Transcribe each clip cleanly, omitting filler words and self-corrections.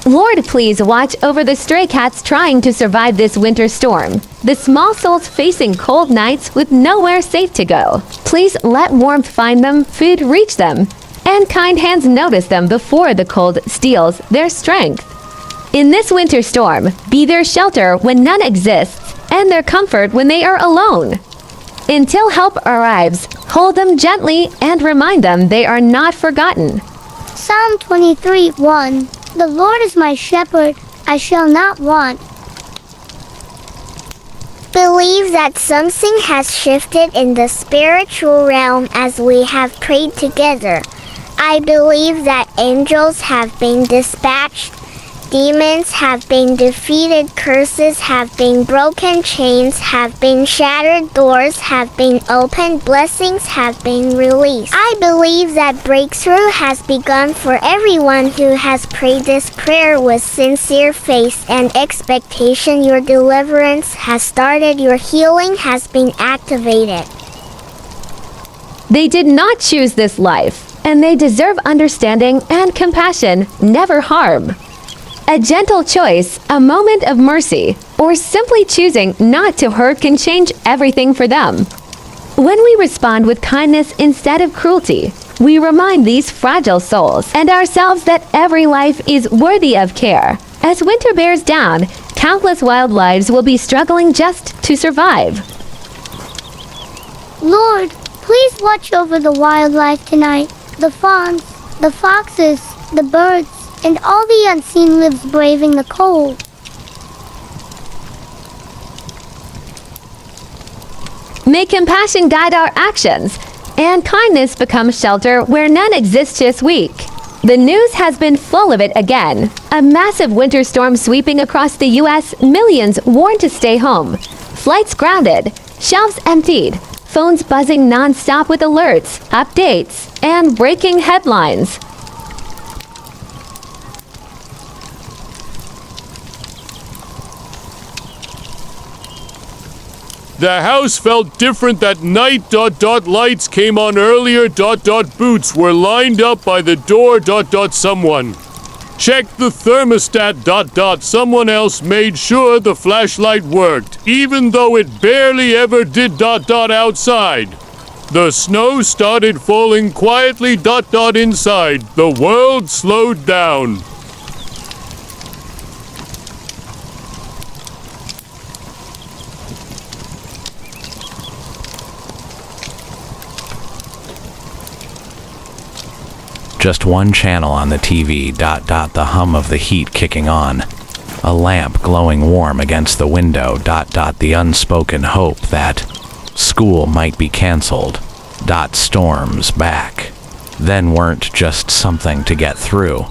Lord, please watch over the stray cats trying to survive this winter storm. The small souls facing cold nights with nowhere safe to go. Please let warmth find them, food reach them, and kind hands notice them before the cold steals their strength. In this winter storm, be their shelter when none exists, and their comfort when they are alone. Until help arrives, hold them gently and remind them they are not forgotten. Psalm 23:1. The Lord is my shepherd, I shall not want. Believe that something has shifted in the spiritual realm as we have prayed together. I believe that angels have been dispatched, demons have been defeated, curses have been broken, chains have been shattered, doors have been opened, blessings have been released. I believe that breakthrough has begun for everyone who has prayed this prayer with sincere faith and expectation. Your deliverance has started, your healing has been activated. They did not choose this life, and they deserve understanding and compassion, never harm. A gentle choice, a moment of mercy, or simply choosing not to hurt can change everything for them. When we respond with kindness instead of cruelty, we remind these fragile souls and ourselves that every life is worthy of care. As winter bears down, countless wild lives will be struggling just to survive. Lord, please watch over the wildlife tonight. The fawns, the foxes, the birds, and all the unseen lives braving the cold. May compassion guide our actions, and kindness become shelter where none exists this week. The news has been full of it again. A massive winter storm sweeping across the U.S., millions warned to stay home. Flights grounded, shelves emptied, phones buzzing non-stop with alerts, updates, and breaking headlines. The house felt different that night. Lights came on earlier. Boots were lined up by the door. Someone checked the thermostat. Someone else made sure the flashlight worked, even though it barely ever did. Outside. The snow started falling quietly. Inside. The world slowed down. Just one channel on the TV. The hum of the heat kicking on. A lamp glowing warm against the window. The unspoken hope that school might be canceled. Storms back. Then weren't just something to get through.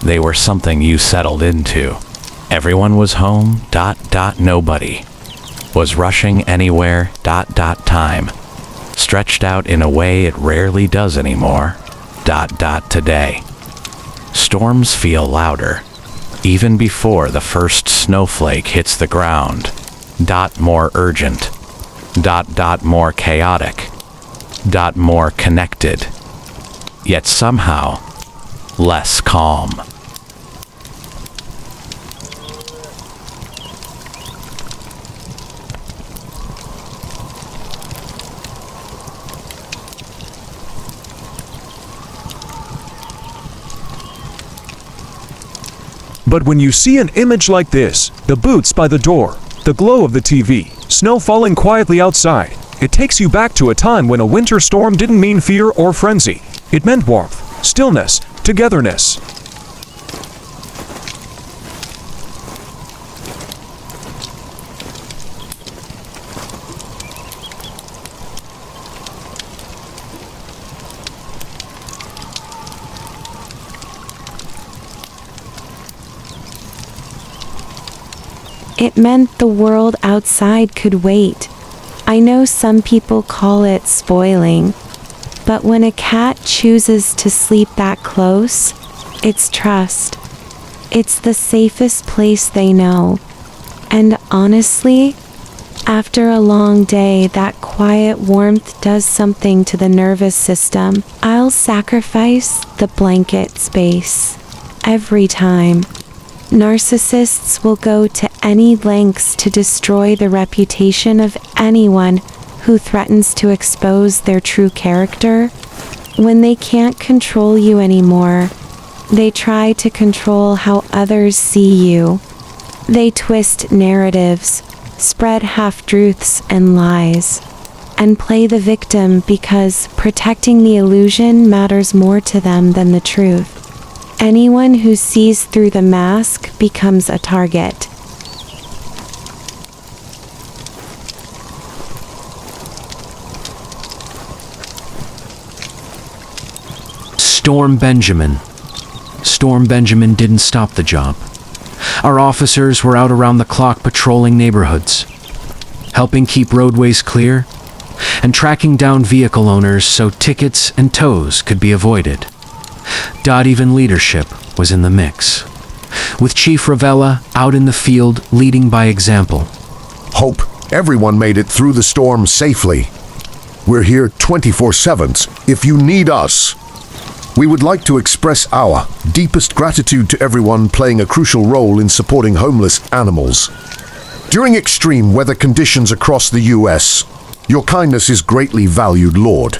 They were something you settled into. Everyone was home. Nobody was rushing anywhere. Time stretched out in a way it rarely does anymore. Today. Storms feel louder, even before the first snowflake hits the ground. More urgent. More chaotic. More connected. Yet somehow, less calm. But when you see an image like this, the boots by the door, the glow of the TV, snow falling quietly outside, it takes you back to a time when a winter storm didn't mean fear or frenzy. It meant warmth, stillness, togetherness. It meant the world outside could wait. I know some people call it spoiling, but when a cat chooses to sleep that close, it's trust. It's the safest place they know. And honestly, after a long day, that quiet warmth does something to the nervous system. I'll sacrifice the blanket space. every time. Narcissists will go to any lengths to destroy the reputation of anyone who threatens to expose their true character. When they can't control you anymore, they try to control how others see you. They twist narratives, spread half-truths and lies, and play the victim because protecting the illusion matters more to them than the truth. Anyone who sees through the mask becomes a target. Storm Benjamin. Storm Benjamin didn't stop the job. Our officers were out around the clock patrolling neighborhoods, helping keep roadways clear, and tracking down vehicle owners so tickets and tows could be avoided. Even leadership was in the mix, with Chief Ravella out in the field leading by example. Hope everyone made it through the storm safely. We're here 24/7 if you need us. We would like to express our deepest gratitude to everyone playing a crucial role in supporting homeless animals. During extreme weather conditions across the U.S., your kindness is greatly valued, Lord.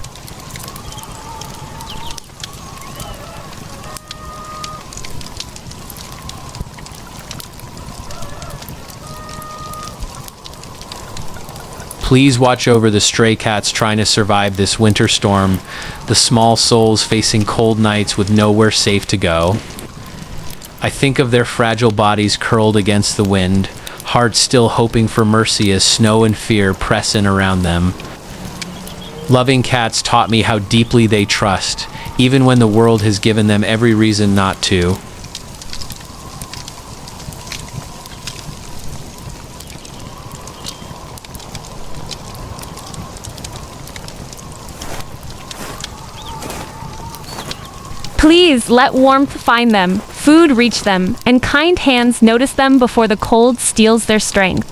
Please watch over the stray cats trying to survive this winter storm, the small souls facing cold nights with nowhere safe to go. I think of their fragile bodies curled against the wind, hearts still hoping for mercy as snow and fear press in around them. Loving cats taught me how deeply they trust, even when the world has given them every reason not to. Please let warmth find them, food reach them, and kind hands notice them before the cold steals their strength.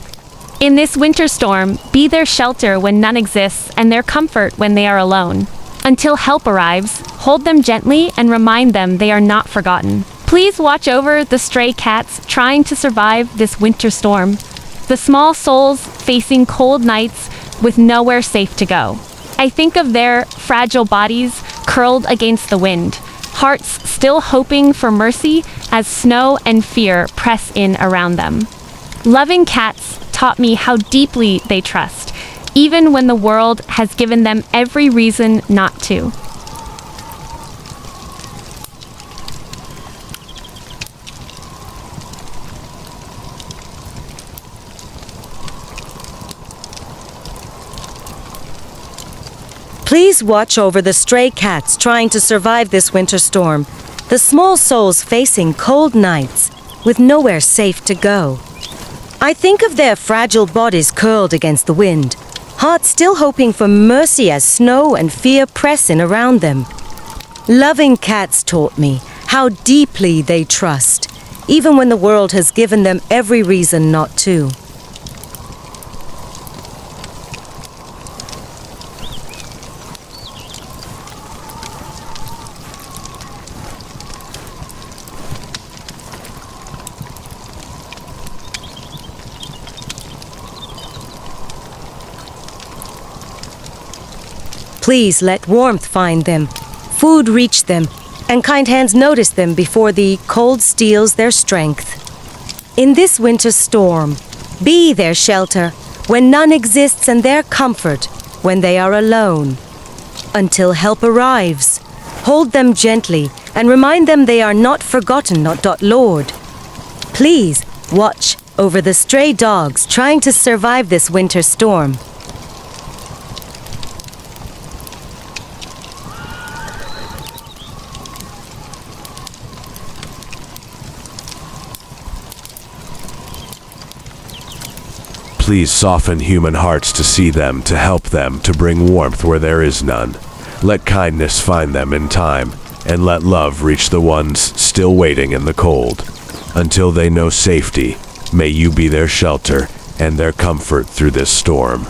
In this winter storm, be their shelter when none exists and their comfort when they are alone. Until help arrives, hold them gently and remind them they are not forgotten. Please watch over the stray cats trying to survive this winter storm, the small souls facing cold nights with nowhere safe to go. I think of their fragile bodies curled against the wind, hearts still hoping for mercy as snow and fear press in around them. Loving cats taught me how deeply they trust, even when the world has given them every reason not to. Please watch over the stray cats trying to survive this winter storm, the small souls facing cold nights with nowhere safe to go. I think of their fragile bodies curled against the wind, hearts still hoping for mercy as snow and fear press in around them. Loving cats taught me how deeply they trust, even when the world has given them every reason not to. Please let warmth find them, food reach them, and kind hands notice them before the cold steals their strength. In this winter storm, be their shelter when none exists and their comfort when they are alone. Until help arrives, hold them gently and remind them they are not forgotten, Lord. Please watch over the stray dogs trying to survive this winter storm. Please soften human hearts to see them, to help them, to bring warmth where there is none. Let kindness find them in time, and let love reach the ones still waiting in the cold. Until they know safety, may you be their shelter and their comfort through this storm.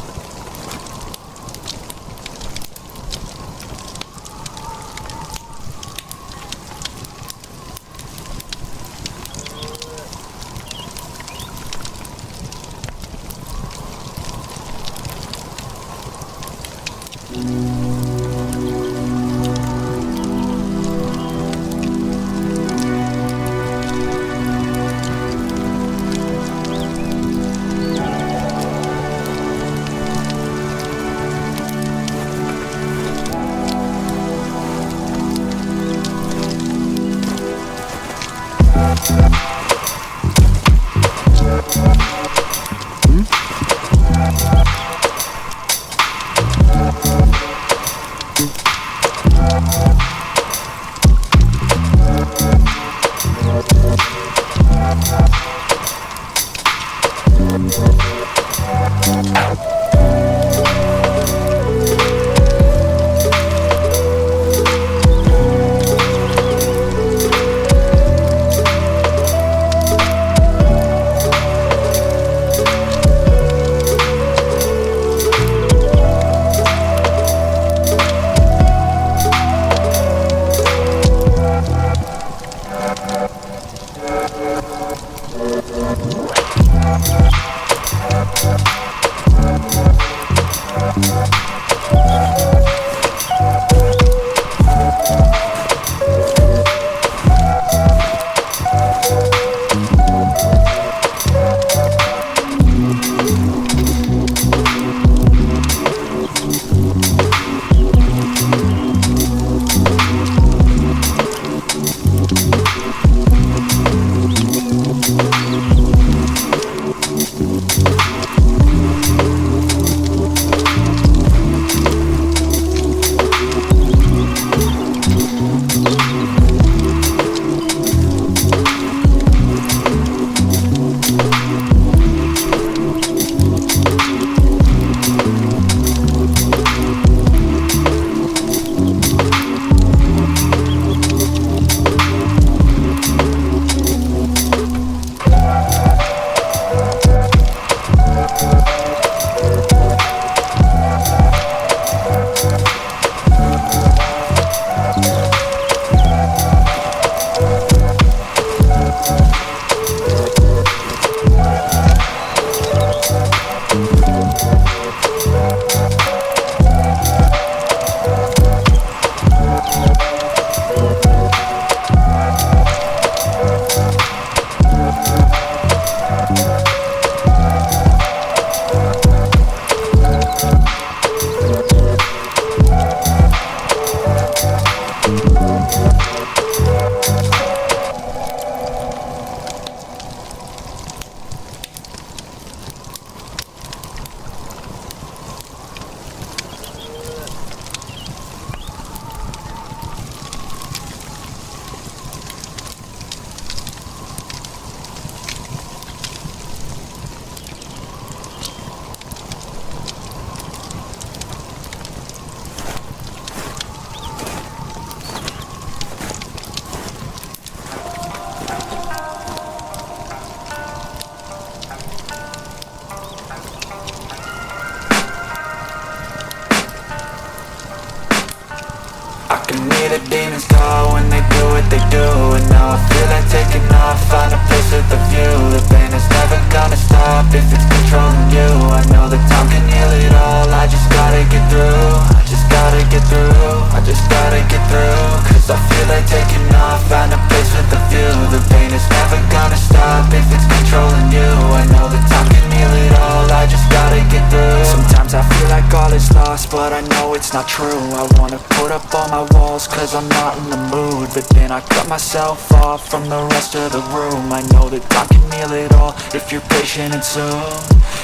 can hear the demons call when they do what they do. And now I feel like taking off, find a place with a view. The pain is never gonna stop if it's controlling you. I know that time can heal it all, I just gotta get through. I just gotta get through, I just gotta get through. Cause I feel like taking off, find a place with a view. The pain is never gonna stop if it's controlling you. I know that time can heal it all, I just gotta get through. Sometimes I feel like all is lost, but I know it's not true. I wanna put up all my walls cause I'm not in the mood. But then I cut myself off from the rest of the room. I know that time can heal it all if you're patient and soon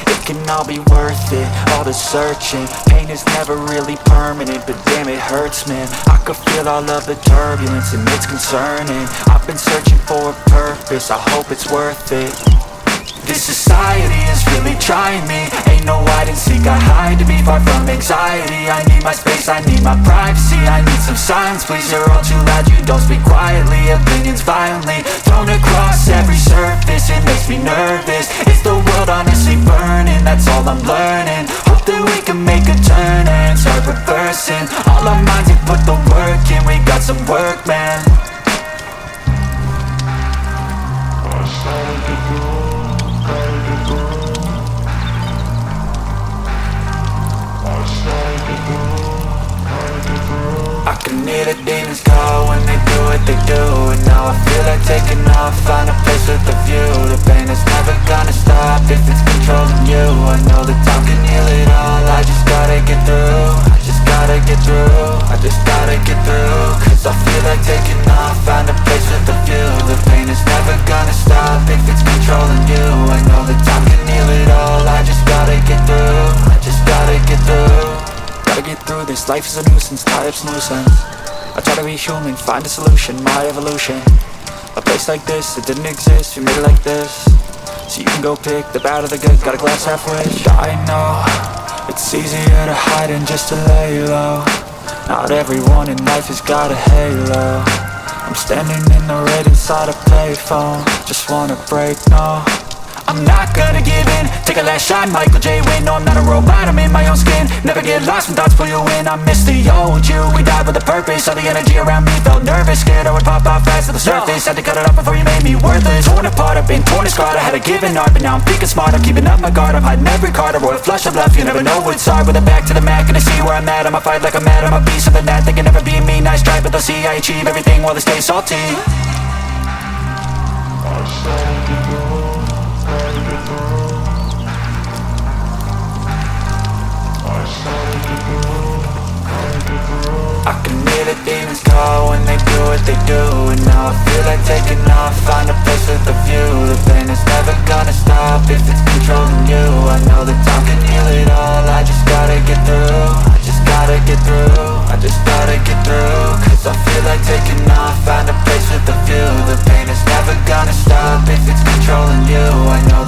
it can all be worth it, all the searching. Pain is never really permanent, but damn it hurts, man. I could feel all of the turbulence and it's concerning. I've been searching for a purpose, I hope it's worth it. This society is really trying me. Ain't no hide and seek, I hide to be far from anxiety. I need my space, I need my privacy. I need some silence, please, you're all too loud. You don't speak quietly, opinions violently thrown across every surface. It makes me nervous, it's the world honestly burning. That's all I'm learning, hope that we can make a turn and start reversing. All our minds have put the work in, we got some work, man. I can hear the demons call when they do what they do. And now I feel like taking off, find a place with a view. The pain is never gonna stop if it's controlling you. I know that time can heal it all, I just gotta get through. I just gotta get through, I just gotta get through. Cause I feel like taking off, find a place with a view. The pain is never This life is a nuisance, tie up some loose ends. I try to be human, find a solution, my evolution. A place like this, it didn't exist, we made it like this. So you can go pick the bad or the good, got a glass halfway. I know, it's easier to hide than just to lay low. Not everyone in life has got a halo. I'm standing in the red inside a payphone. Just wanna break, no, I'm not gonna give in. Take a last shot, Michael J. Win. No, I'm not a robot, I'm in my own skin. Never get lost when thoughts pull you in. I miss the old you, we died with a purpose. All the energy around me felt nervous. Scared I would pop out fast to the surface. Had to cut it off before you made me worthless. Torn apart, I've been torn and scarred. I had a given art, but now I'm thinking smart. I'm keeping up my guard, I'm hiding every card. I roll a flush of love, you never know what's hard. With a back to the mat, gonna see where I'm at. I'ma fight like I'm mad, I'ma be something that they can never be me. Nice try, but they'll see I achieve everything while they stay salty. I can hear the demons call when they do what they do. And now I feel like taking off, find a place with a view. The pain is never gonna stop if it's controlling you. I know that time can heal it all, I just gotta get through. I just gotta get through, I just gotta get through. Cause I feel like taking off, find a place with a view. The pain is never gonna stop if it's controlling you. I know